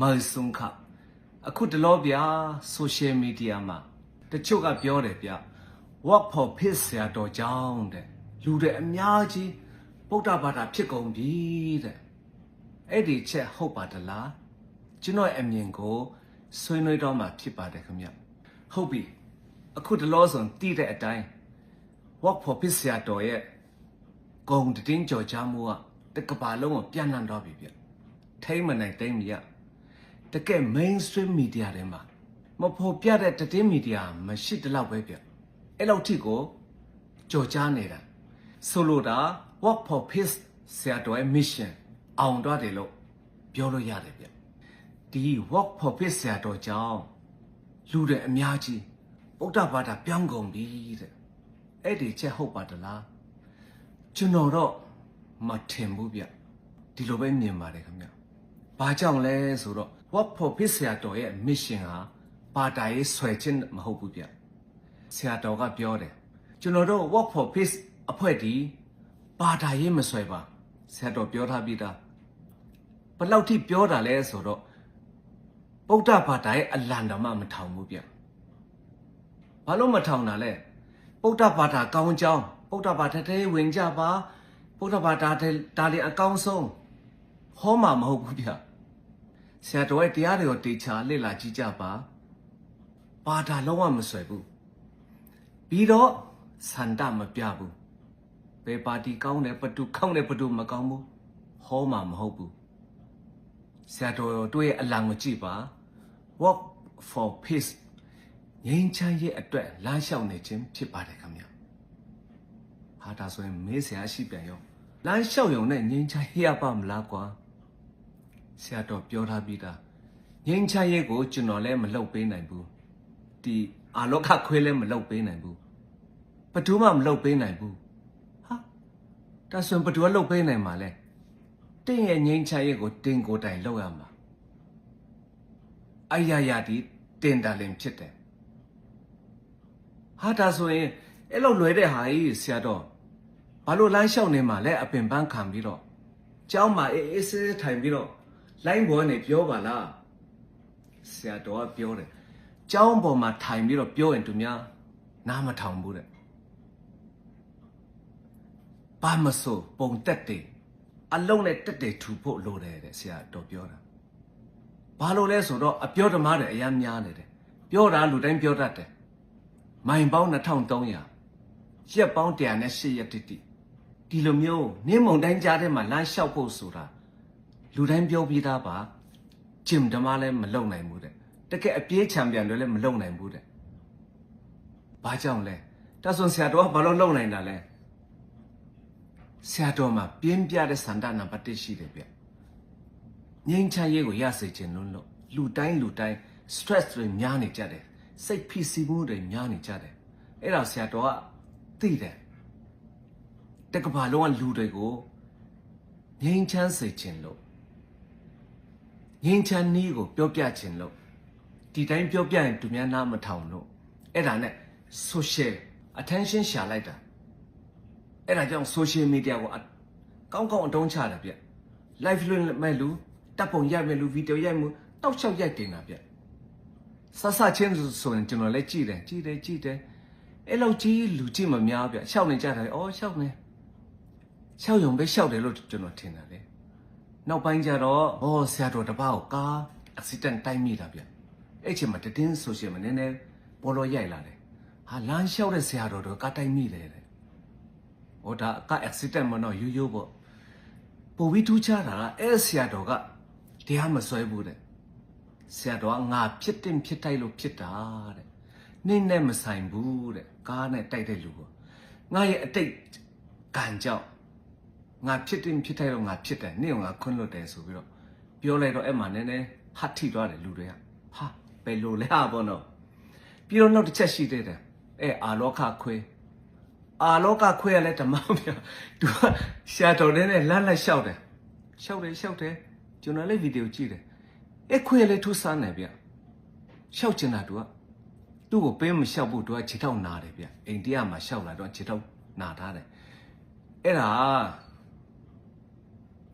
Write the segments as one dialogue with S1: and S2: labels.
S1: mal sungka aku de lo bia social media ma de chok ka pyo de bia work for peace ya do jaung de lu de a mya ji Buddha bada phit gon bi de ai di chet hout ba da laကျွန်တော်အမြင်ကိုဆွေးနွေးတော့မှဖြစ်ပါတယ်ခင်ဗျဟုတ်ပြီအခုတလောဆိုတည်တဲ့အတိုင်း work for peace ရတော်ရဲ့ဂုံတင်းကြော်ချမှုကတကဘာလုံးကိုပြန်နှံတော့ပြီဗျထိမ့်မနိုင်တိမ့်မရတကယ် mainstream media တွေမှာမဖော်ပြတဲ့တင်း media မရှိတလောက်ပဲဗျအဲ့လောက်ထိကိုကြော်ချနေတာဆိုလိုတာ work for peace ဆရာတော်ရဲ့ mission အောင်တော့တယ်လို့ပြောလို့ရတယ်ဗျဒီ work for peace ဆရာတော်ကြောင့်လူတွေအများကြီးဗုဒ္ဓဘာသာပြောင်းကုန်ပြီတဲ့အဲ့ဒီချက်ဟုတ်ပါတလားကျွန်တော်တော့မထင်ဘူးဗျဒီလိုပဲမြင်ပါတယ်ခင်ဗျဘာကြောင့်လဲဆိုတော့ work for peace ဆရာတော်ရဲ့ mission ဟာဘာသာရေးဆွဲခြင်းမဟုတ်ဘူးဗျဆရာတော်ကပြောတယ်ကျွန်တော်တို့ work for peace အဖွဲ့ဒီဘာသာရေးမဆွဲပါဆရာတော်ပြောထားပြီးသားဘယ်လောက်ထိပြောတာလဲဆိုတော့ဗုဒ္ဓဘာသာရဲ့အလံတော်မှမထောင်ဘူးဗျဘာလို့မထောင်တာလဲဗုဒ္ဓဘာသာကောင်းကြောင်းဗုဒ္ဓဘာသာတဲ့ဝင်ကြပါဗုဒ္ဓဘာသာတဲ့ဒါလည်းအကောင်းဆုံးဟောမှာမဟုတ်ဘူးဗျဆရာတော်ရဲ့တရားတွေကိုတေချာလေ့လာကြည့်ကြပါဘာသာလုံးဝမဆွဲဘူးပြီးတော့စန္ဒမပြဘူးဘယ်ပါတီကောင်းတယ်ဘသူကောင်းတယ်ဘသူမကောင်းဘူးဟောမှာမဟုတ်ဘူးဆရာတော်တို့ရဲ့အလံကိုကြည့်ပါ work for peace ငြိမ်းချမ်းရေးအတွက်လမ်းလျှောက်နေခြင်းဖြစ်ပါတယ်ခင်ဗျဟာဒါဆိုရင်မေးဆရာရှိပြန်ရောလမ်းလျှောက်ရုံနဲ့ငြိမ်းချမ်းရေးရပါမလားကွာဆရာတော်ပြောထားပြီးသားငြိမ်းချမ်းရေးကိုကျွန်တော်လည်းမလုပ်ပေးနိုင်ဘူးဒီအာလောကခွဲလည်းမလုပ်ပေးနိုင်ဘူးဘယ်သူမှမလုပ်ပေးနိုင်ဘူးဟာဒါဆိုရင်ဘယ်သူကလုပ်ပေးနိုင်မှာလဲတင်းရဲ့ငြိမ်းချမ်းရေးကိုတင်းကိုယ်တိုင်လုပ်ရမှာအရာရာဒီတင်တာလင်ဖြစ်တယ်ဟာဒါဆိုရင်အဲ့လိုလွယ်တဲ့ဟာကြီးဆရာတော်ဘာလို့လမ်းလျှောက်နေမှာလဲအပင်ပန်းခံပြီးတော့ကျောင်းမှာအေးဆေးထိုင်ပြီးတော့လိုင်းပေါ်နေပြောပါလားဆရာတော်ကပြောတယ်ကျောင်းပေါ်မှာထိုင်ပြီးတော့ပြောရင်သူများနားမထောင်ဘူးတဲ့ဘာမဆိုပုံတက်တယ်အလုံးနဲ့တက်တယ်ထူဖို့လိုတယ်တဲ့ဆရာတော်ပြောတာဘာလို့လဲဆိုတော့အပြောဓမ္မတွေအများများနေတယ်ပြောတာလူတိုင်းပြောတတ်တယ်မိုင်ပေါင်း2300ရက်ပေါင်း108ရက်တိတိဒီလိုမျိုးနင်းမုံတိုင်းကြားထဲမှာလမ်းလျှောက်ဖို့ဆိုတာလူတိုင်းပြောပြီးသားပါဂျင်ဓမ္မလည်းမလုံနိုင်ဘူးတဲ့တကယ်အပြေးချန်ပီယံတွေလည်းမလုံနိုင်ဘူးတဲ့ဘာကြောင့်လဲဒါဆိုဆရာတော်ကဘာလို့လုံနိုင်တာလဲဆရာတော်မှာပြင်းပြတဲ့စန္ဒနံပါတ်1ရှိတယ်ဗျငြိမ်းချမ်းရေးကိုရစေခြင်းလို့လူတိုင်း stress တွေများနေကြတယ်စိတ်ဖိစီးမှုတွေများနေကြတယ်အဲ့ဒါဆရာတော်ကသိတယ်တကဘာလုံးကလူတွေကိုငြိမ်းချမ်းစေခြင်းလို့ငြိမ်းချမ်းနည်းကိုပြောပြခြင်းလို့ဒီတိုင်းပြောပြရင်သူများနားမထောင်လို့အဲ့ဒါနဲ့ social attention ရှာလိုက်တာအဲ့ဒါကြောင့် social media ကိုကောင်းအတုံးချတယ်ဗျ live လွှင့်မဲ့လူတပ်ပုံရိုက်မဲ့လူဗီဒီယိုရိုက်မှုတောက်လျှောက်ရိုက်တင်တာဗျဆဆချင်းဆိုရင်ကျွန်တော်လည်းကြည့်တယ်အဲ့လောက်ကြီးလူကြည့်မများဗျရှောက်နေကြတယ်ရှောက်နေရှောက်ရုံပဲရှောက်တယ်လို့ကျွန်တော်ထင်တာလေနောက်ပိုင်းကျတော့ဆရာတော်တပါးကိုကား accident တိုက်မိတာဗျအဲ့ချိန်မှာတင်း social မှာနည်းနည်းဘောလောရိုက်လာတယ်ဟာလမ်းလျှောက်တဲ့ဆရာတော်တို့ကားတိုက်မိတယ်တဲ့ဒါက accident မနော်ရိုးပေါ့ပိုပြီးထူးခြားတာကအဲ့ဆရာတော်ကတရားမဆွဲဘူးတဲ့ဆရာတော်ကငါဖြစ်တင်ဖြစ်တိုက်လို့ဖြစ်တာတဲ့နင်းနဲ့မဆိုင်ဘူးတဲ့ကားနဲ့တိုက်တဲ့လူကငါရဲ့အတိတ်ကံကြောင့်ငါဖြစ်တင်ဖြစ်တိုက်လို့ငါဖြစ်တယ်နင့်ကငါခွန်းလွတ်တယ်ဆိုပြီးတော့ပြောလိုက်တော့အဲ့မှာနည်းနည်းဟတ်ထိသွားတယ်လူတွေကဟာဘယ်လိုလဲပေါ့နော်ပြီးတော့နောက်တစ်ချက်ရှိသေးတယ်အာလောကခွဲအာလောကခွဲရလဲဓမ္မပြသူကရှာတော်တဲ့နဲ့လမ်းလျှောက်တယ်ကျွန်တော်လည်းဗီဒီယိုကြည့်တယ်ခွဲလဲထူးဆန်းတယ်ဗျလျှောက်ချင်တာသူ့ကိုပေးမလျှောက်ဖို့သူကခြေထောက်နာတယ်ဗျအိန္ဒိယမှာလျှောက်လာတော့ခြေထောက်နာထားတယ်အဲ့ဒါ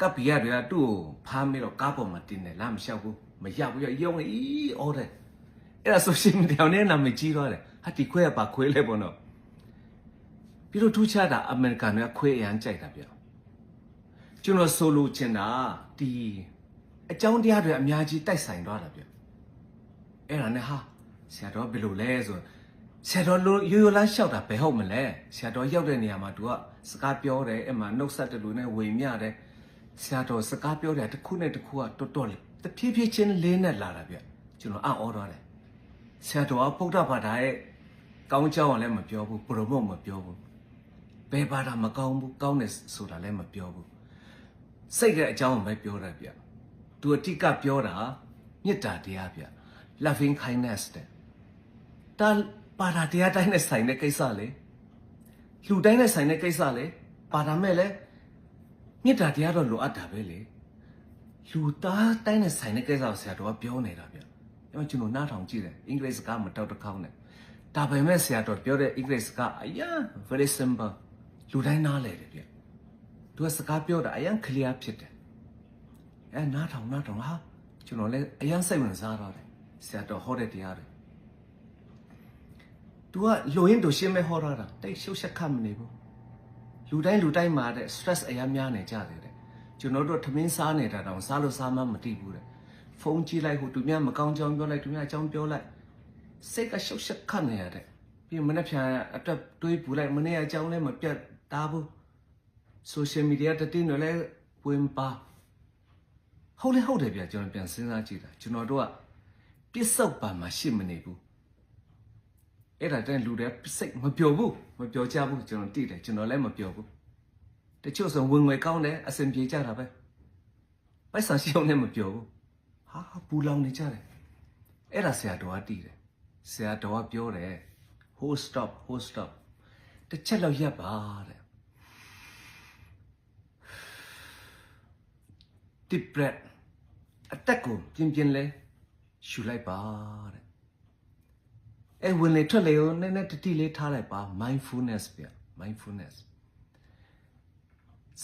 S1: ကပ်ပြီးရတယ်သူ့ဖမ်းပြီးတော့ကားပေါ်မှာတင်တယ်လားမလျှောက်ဘူးမရဘူးရုံးအေးအော်တယ်အဲ့ဒါ social media နဲ့နာမည်ကြီးတော့တယ်ဟာဒီခွဲပါခွဲလဲပေါ့နော်ပြီးတော့ထူးခြားတာအမေရိကန်တွေကခွဲအရန်ကြိုက်တာဗျကျွန်တော်ဆိုလိုချင်တာဒီအကြောင်းတရားတွေအများကြီးတိုက်ဆိုင်သွားတာဗျအဲ့ဒါနဲ့ဟာဆရာတော်ဘယ်လိုလဲဆိုဆရာတော်ရိုးရိုးလမ်းလျှောက်တာဘယ်ဟုတ်မလဲဆရာတော်ရောက်တဲ့နေရာမှာသူကစကားပြောတယ်အဲ့မှာနှုတ်ဆက်တယ်လို့နဲ့ဝေမျှတယ်ဆရာတော်စကားပြောတယ်တစ်ခုနဲ့တစ်ခုကတော်တော်တဖြည်းဖြည်းချင်းလေးနဲ့လာတာဗျကျွန်တော်အံ့ဩသွားတယ်ဆရာတော်ကဗုဒ္ဓဘာသာရဲ့ကောင်းကြောင်းလည်းမပြောဘူးပရမုတ်မပြောဘူးဘယ်ဘာသာမကောင်းဘူးကောင်းတယ်ဆိုတာလည်းမပြောဘူးစိတ်ကအကြောင်းပဲပြောတာဗျသူအတိကပြောတာမေတ္တာတရားဗျ loving kindness တဲ့ဒါပါတာတရားတိုင်းနဲ့ဆိုင်တဲ့ကိစ္စလေလူတိုင်းနဲ့ဆိုင်တဲ့ကိစ္စလေပါတာမဲ့လေမေတ္တာတရားတော့လိုအပ်တာပဲလေလူသားတိုင်းနဲ့ဆိုင်တဲ့ကိစ္စကိုဆရာတော်ကပြောနေတာဗျအဲ့ကျွန်တော်နားထောင်ကြည့်တယ်အင်္ဂလိပ်စကားမတောက်တခေါင်းနဲ့ဒါပေမဲ့ဆရာတော်ပြောတဲ့အင်္ဂလိပ်စကားအရင် very simple လူတိုင်းနားလည်တယ်ဗျသူကစကားပြောတာအရင် clear ဖြစ်တယ်အဲနားထောင်ဟာကျွန်တော်လည်းအရင်စိတ်ဝင်စားတော့တယ်ဆရာတော်ဟောတဲ့တရားတွေသူကလိုရင်းတို့ရှင်းမဲ့ဟောတာတိတ်ရှုပ်ရှက်ခတ်မနေဘူးလူတိုင်းမှာတဲ့ stress အများများနေကြတယ်တဲ့ကျွန်တော်တို့ထမင်းစားနေတာတောင်စားလို့စားမှမသိဘူးတဲ့ဖုန်းကြည့်လိုက်ဟိုသူများမကောင်းကြောင်းပြောလိုက်သူများအကြောင်းပြောလိုက်စိတ်ကရှုပ်ရှက်ခတ်နေရတဲ့ပြီးမနေ့ဖြန်အတွက်တွေးပူလိုက်မနေ့အကြောင်းလည်းမပြတ်သားဘူး social media တတင်းတွေလည်းဝင်ပါဟုတ်တယ်ဗျကျွန်တော်ပြန်စဉ်းစားကြည့်တာကျွန်တော်တို့ကပြစ်စုံပါမှရှိမနေဘူးအဲ့ဒါတည်းလူတွေစိတ်မပျော်ဘူးမပျော်ကြဘူးကျွန်တော်သိတယ်ကျွန်တော်လည်းမပျော်ဘူးတချို့ဆိုဝင်ငွေကောင်းတယ်အဆင်ပြေကြတာပဲပိုက်ဆံရှိအောင်လည်းမပျော်ဘူးဟာပူလောင်နေကြတယ်အဲ့ဒါဆရာတော်ကသိတယ်ဆရာတော်ကပြောတယ် hold stop တစ်ချက်လောက်ရပ်ပါတဲ့ deep breath အတက်ကိုပြင်းလဲရှူလိုက်ပါတဲ့အဲဝင်လေထွက်လေကိုနည်းနည်းတတိလေးထားလိုက်ပါ mindfulness ဗျ mindfulness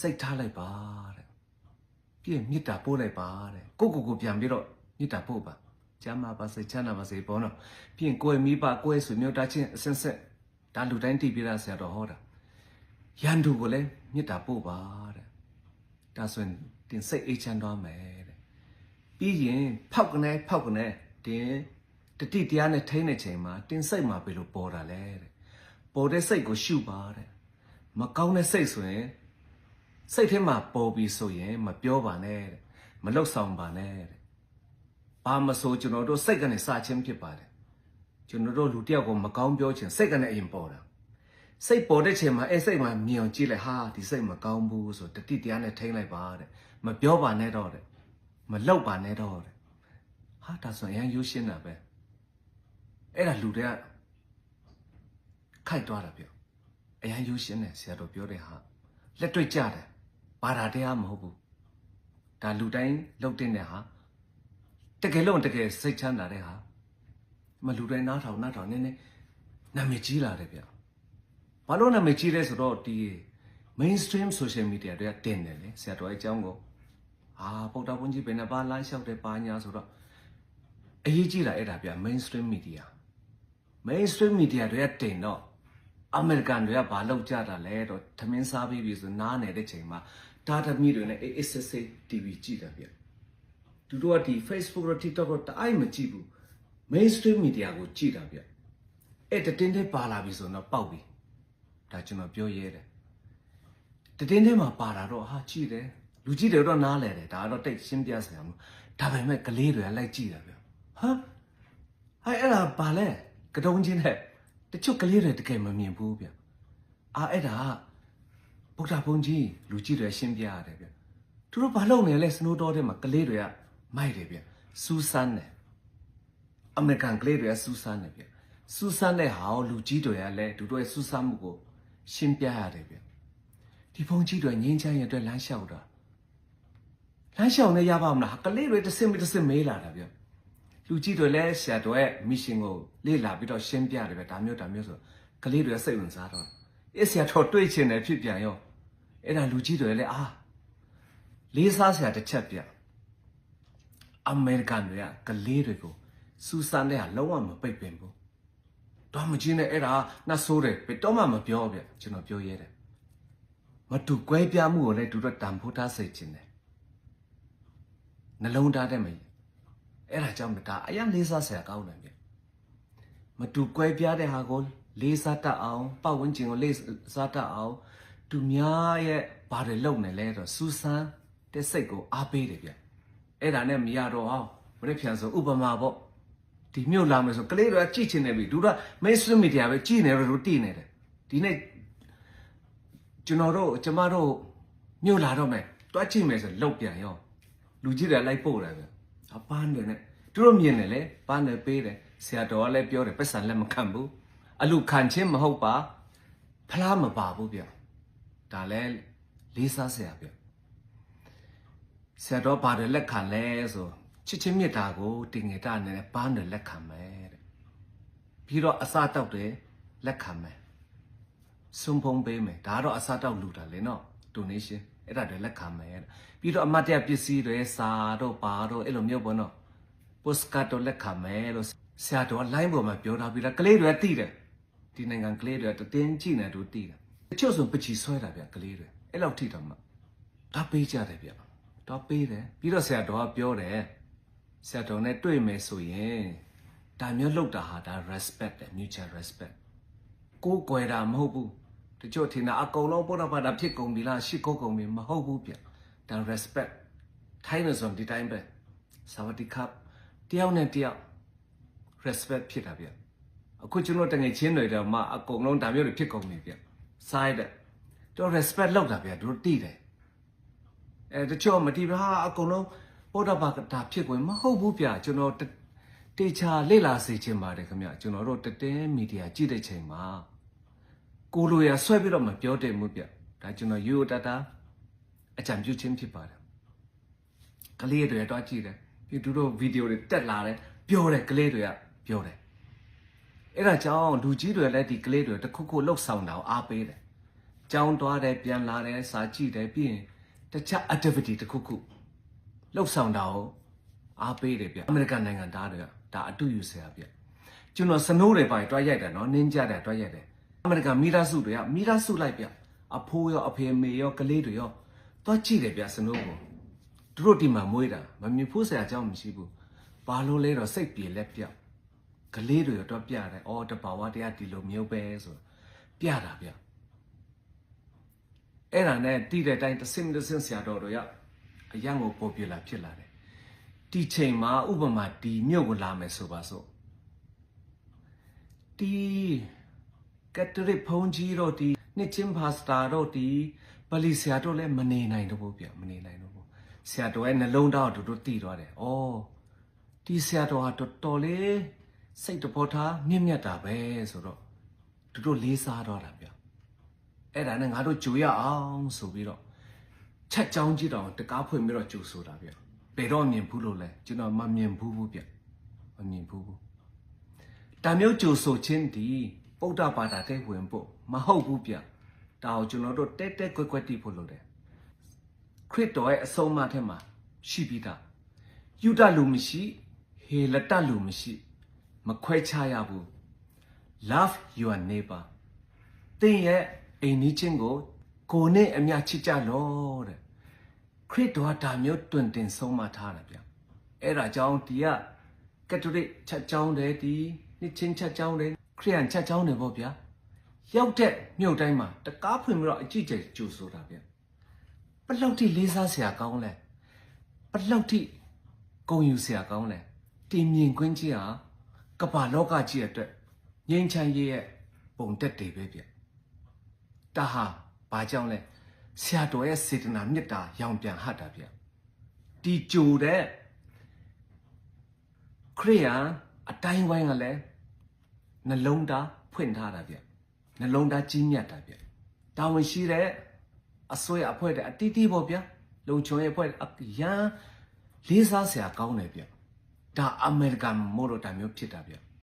S1: စိတ်ထားလိုက်ပါတဲ့ပြီးရင်မေတ္တာပို့လိုက်ပါတဲ့ကိုပြန်ပြီးတော့မေတ္တာပို့ပါကျမ်းမာပါစေချမ်းသာပါစေပေါ့နော်ပြီးရင်ကိုယ်မိဘကိုယ်ဆွေမျိုးသားချင်းအစဆက်ဒါလူတိုင်းသိပြရဆရာတော်ဟောတာရန်သူကိုလည်းမေတ္တာပို့ပါတဲ့ဒါဆိုရင်တင်စိတ်အေးချမ်းသွားမယ်တဲ့ပြီးရင်ဖောက်ကနေတင်တတိတရားနဲ့ထိန်းတဲ့ချိန်မှာတင်စိတ်မှာဘယ်လိုပေါ်တာလဲတဲ့ပေါ်တဲ့စိတ်ကိုရှုပါတဲ့မကောင်းတဲ့စိတ်ဆိုရင်စိတ်ထဲမှာပေါ်ပြီးဆိုရင်မပြောပါနဲ့တဲ့မလှုပ်ဆောင်ပါနဲ့တဲ့ဘာမဆိုကျွန်တော်တို့စိတ်ကနေစချင်းဖြစ်ပါတယ်ကျွန်တော်တို့လူတယောက်ကိုမကောင်းပြောချင်စိတ်ကနေအရင်ပေါ်တာစိတ်ပေါ်တဲ့ချိန်မှာအဲ့စိတ်မှာမြင်အောင်ကြည့်လိုက်ဟာဒီစိတ်မကောင်းဘူးဆိုတတိတရားနဲ့ထိန်းလိုက်ပါတဲ့မပြောပါနဲ့တော့တဲ့မလှုပ်ပါနဲ့တော့တဲ့ဟာဒါဆိုရင်ရိုးရှင်းတာပဲအဲ့ဒါလူတွေကခိုက်သွားတာပြောအရင်ရိုးရှင်းတယ်ဆရာတော်ပြောတဲ့ဟာလက်တွေ့ကြတယ်ဘာသာတရားမဟုတ်ဘူးဒါလူတိုင်းလှုပ်တဲ့ဟာတကယ်လို့တကယ်စိတ်ချမ်းသာတဲ့ဟာမလူတိုင်းနားထောင်နည်းနည်းနာမည်ကြီးလာတယ်ဗျဘာလို့နာမည်ကြီးလဲဆိုတော့ဒီ mainstream social media တွေကတင်တယ်လေဆရာတော်ရဲ့အကြောင်းကိုပုဒ်တာဝန်ကြီးဘယ်နဲ့ပါလမ်းလျှောက်တယ်ပါညာဆိုတော့အရေးကြီးတာအဲ့ဒါဗျ mainstream media တွေကတင်တော့အမေရိကန်တွေကဘာလုပ်ကြတာလဲတော့ထမင်းစားပြီးပြီဆိုနားနေတဲ့ချိန်မှာဒါသမီးတွေနဲ့အေးဆေး TV ကြည့်တာဗျသူတို့ကဒီ Facebook နဲ့ TikTok ကိုတိုင်းမကြည့်ဘူး mainstream media ကိုကြည့်တာဗျအဲ့တတင်းသေးပါလာပြီဆိုတော့ပေါက်ပြီဒါကျွန်တော်ပြောရဲတယ်တတင်းသေးမှာပါတာတော့ကြည့်တယ်လူကြည့်တယ်တော့နားလဲတယ်ဒါကတော့တိတ်ရှင်းပြစရာမလိုဒါပေမဲ့ကလေးတွေကလိုက်ကြည့်တာဗျအဲ့ဒါဘာလဲကတုံးချင်းနဲ့တချို့ကလေးတွေတကယ်မမြင်ဘူးဗျအဲ့ဒါဗုဒ္ဓဘုန်းကြီးလူကြည့်တယ်ရှင်းပြရတယ်ဗျသူတို့ဘာလုပ်နေလဲစနိုးတော်ထဲမှာကလေးတွေကမိုက်တယ်ဗျစူးစမ်းတယ်အမေရိကန်ကလေးတွေကစူးစမ်းတယ်ဗျစူးစမ်းတဲ့ဟာကိုလူကြီးတွေကလည်းသူတို့ရဲ့စူးစမ်းမှုကိုရှင်းပြရတယ်ဗျဒီဘုန်းကြီးတွေငင်းချမ်းရတဲ့လမ်းလျှောက်တာလမ်းလျှောက်နေရပါမလားကလေးတွေတစ်စင်မေးလာတာဗျလူကြီးတွေလည်းဆရာတော်ရဲ့မစ်ရှင်ကိုလေ့လာပြီးတော့ရှင်းပြတယ်ဗျဒါမျိုးဆိုကလေးတွေစိတ်ဝင်စားတော့ဆရာတော်တွေးချင်တယ်ဖြစ်ပြန်ရောအဲ့ဒါလူကြီးတွေလည်း လေးစားစရာတစ်ချက်ဗျအမေရိကန်တွေကကလေးတွေကိုစူးစမ်းတဲ့ဟာလုံးဝမပိတ်ပင်ဘူးတော့မကြီးနဲ့အဲ့ဒါနှဆိုးတယ်ဘယ်တော့မှမပြောဗျကျွန်တော်ပြောရဲတယ်မတူကွဲပြားမှုကိုလည်းသူတို့တန်ဖိုးထားစေချင်တယ်နှလုံးသားတဲ့မကြီးအဲ့ဒါကြောင့်ဒါအရင်လေးစားစရာကောင်းတယ်ဗျမတူကွဲပြားတဲ့ဟာကိုလေးစားတတ်အောင်ပတ်ဝန်းကျင်ကိုလေးစားတတ်အောင်သူများရဲ့ဘာတွေလုပ်နေလဲတော့စူးစမ်းတဲ့စိတ်ကိုအားပေးတယ်ဗျအဲ့ဒါနဲ့မရတော့အောင်ဘယ်ပြန်ဆိုဥပမာပေါ့ဒီမြို့လာမယ်ဆိုကလေးတွေကကြည့်ချင်နေပြီသူက mainstream media ပဲကြည့်နေလို့တည်နေတယ်ဒီနေ့ကျမတို့မြို့လာတော့မယ်တွားကြည့်မယ်ဆိုလောက်ပြန်ရောလူကြီးတွေလိုက်ပို့တယ်ဗျအပန်းတွေနဲ့သူတို့မြင်တယ်လေပန်းတွေပေးတယ်ဆရာတော်ကလည်းပြောတယ်ပတ်စံလည်းမခံဘူးအလူခံချင်းမဟုတ်ပါဖလားမပါဘူးဗျဒါလည်းလေးစားစရာဗျဆရာတော်ပါတယ်လက်ခံလဲဆိုချစ်ချင်းမြတ်တာကိုတင်ငေတာနဲ့ပန်းတွေလက်ခံမယ်တဲ့ပြီးတော့အစားတောက်တယ်လက်ခံမယ်စွန်ဖုံးပေးမယ်ဒါတော့အစားတောက်လူတာလေနော် donation အဲ့ဒါတွေလက်ခံမယ်ပြီးတော့အမတ်တရပစ္စည်းတွေစာတော့ပါတော့အဲ့လိုမျိုးပေါ့နော် postcard တော့လက်ခံမယ်လို့ဆရာတော် line ပေါ်မှာပြောထားပြီးတော့ကလေးတွေတိတယ်ဒီနိုင်ငံကလေးတွေတင်းကြည့်နေတို့တိတယ်တချို့ဆိုပချီဆွဲတာဗျကလေးတွေအဲ့လောက်ထိတော့မှဒါပေးကြတယ်ဗျတော့ပေးတယ်ပြီးတော့ဆရာတော်ကပြောတယ်ဆရာတော်နဲ့တွေ့မယ်ဆိုရင်ဒါမျိုးလောက်တာဟာဒါ respect တယ် mutual respect ကိုကွယ်တာမဟုတ်ဘူးတချို့ထင်တာအကုန်လုံးပေါ်တော့ပါတာဖြစ်ကုန်ပြီလားရှစ်ခုကုန်ပြီမဟုတ်ဘူးဗျဒါ respect ထိုင်းနေဆိုဒီတိုင်းပဲစวัสดีครับတယောက်နဲ့တယောက် respect ဖြစ်တာဗျအခုကျွန်တော်တငယ်ချင်းတွေတော့မှအကုန်လုံးဒါမျိုးတွေဖြစ်ကုန်ပြီဗျစားတဲ့တော့ respect လောက်တာဗျတို့တိတယ်တချို့မတိပါအကုန်လုံးပေါ်တော့ပါတာဖြစ်ကုန်မဟုတ်ဘူးဗျကျွန်တော်တေချာလေ့လာစေချင်ပါတယ်ခင်ဗျကျွန်တော်တို့တည်မီဒီယာကြည့်တဲ့ချိန်မှာကိုလိုရဆွဲပြီးတော့မပြောတယ်မှုဗျဒါကျွန်တော်ရိုးတတာအကြံပြုခြင်းဖြစ်ပါတယ်ကလေးတွေတော့ကြည့်တယ်ပြီးသူတို့ဗီဒီယိုတွေတက်လာတယ်ပြောတယ်ကလေးတွေကပြောတယ်အဲ့ဒါကြောင့်လူကြီးတွေလည်းဒီကလေးတွေတခုခုလှုပ်ဆောင်တာကိုအားပေးတယ်ကြောင်းသွားတယ်ပြန်လာတယ်စာကြည့်တယ်ပြီးရင်တခြား activity တခုခုလှုပ်ဆောင်တာကိုအားပေးတယ်ဗျအမေရိကန်နိုင်ငံသားတွေကဒါအတူယူဆရာဗျကျွန်တော်စနိုးတွေပါတွားရိုက်တယ်နော်နင်းကြတယ်တွားရိုက်တယ်အမေရိကန်မိသားစုတွေကမိသားစုလိုက်ဗျအဖိုးရောအဖေမေရောကလေးတွေရောတွားကြည့်တယ်ဗျစနိုးကိုသူတို့ဒီမှာမွေးတာမမြင်ဖို့ဆရာအကြောင်းမရှိဘူးဘာလို့လဲတော့စိတ်ပြေလက်ပြောက်ကလေးတွေတော့ပြတယ်အော်တဘာဝတရားဒီလိုမျိုးပဲဆိုပြတာဗျအဲ့ဒါနဲ့တီးတဲ့အတိုင်းတစ်စင်းဆရာတော်တို့ရအရန်ကိုပေါ်ပြလာဖြစ်လာတယ်ဒီချိန်မှာဥပမာဒီမြို့ကိုလာမယ်ဆိုပါစို့ဒီကက်တရစ်ဖုန်ကြီးတို့ဒီနှစ်ချင်းပါစတာတို့ဒီပလီဆရာတို့လည်းမနေနိုင်တော့ဘူးဗျမနေနိုင်တော့ဘူးဆရာတော်ရဲ့နှလုံးသားကိုတို့တည်သွားတယ်ဩဒီဆရာတော်ဟာတော်တော်လေးစိတ်တဘောထားမြင့်မြတ်တာပဲဆိုတော့တို့လေးစားတော့တာဗျအဲ့ဒါနဲ့ငါတို့ကြိုရအောင်ဆိုပြီးတော့ချက်ချောင်းကြည့်တော့တကားဖွင့်ပြီးတော့ကြိုဆိုတာဗျဘယ်တော့မြင်ဘူးလို့လဲကျွန်တော်မမြင်ဘူးဗျမမြင်ဘူးဒါမျိုးကြိုဆိုခြင်းဒီပုဒ္ဓဘာသာတဲ့ဝင်ဖို့မဟုတ်ဘူးဗျဒါကိုကျွန်တော်တို့တဲကွက်တီးဖို့လုပ်တယ်ခရစ်တော်ရဲ့အဆုံးအမထဲမှာရှိပြီးသားယူဒလူမရှိဟေလတလူမရှိမခွဲခြားရဘူး love your neighbor တင်ရဲ့အိမ်နီးချင်းကိုနဲ့အမြချစ်ကြလို့တဲ့ခရစ်တော်ဒါမျိုးတွင်တင်ဆုံးမထားတာဗျအဲ့ဒါကြောင့်ဒီကကက်ထလစ်ချက်ကြောင်းတယ်ဒီနှစ်ချင်းချက်ကြောင်းတယ်ခရစ်ယာန်ချက်ကြောင်းတယ်ပေါ့ဗျာရောက်တဲ့မြို့တိုင်းမှာတကားဖွင့်ပြီးတော့အကြည့်ကျကြိုဆိုတာဗျဘလောက်ထိလေးစားစရာကောင်းလဲဘလောက်ထိဂုဏ်ယူစရာကောင်းလဲတင်မြင်ခွင့်ကြီးဟာကမ္ဘာလောကကြီးအတွက်ငြိမ်းချမ်းရေးရဲ့ပုံတက်တွေပဲဗျဒါဟာဘာကြောင့်လဲဆရာတော်ရဲ့စေတနာမေတ္တာရောင်ပြန်ဟတ်တာဗျဒီကြိုတဲ့ခရိယာအတိုင်းဝိုင်းကလည်းနှလုံးသားဖွင့်ထားတာဗျနှလုံးသားကြီးမြတ်တာဗျတာဝန်ရှိတဲ့အစွဲအဖွဲ့တဲ့အတီးတီးပေါ့ဗျလုံချုံရဲ့အဖွဲ့ရန်လေးစားစရာကောင်းတယ်ဗျဒါအမေရိကန်မို့လို့ဒါမျိုးဖြစ်တာဗျ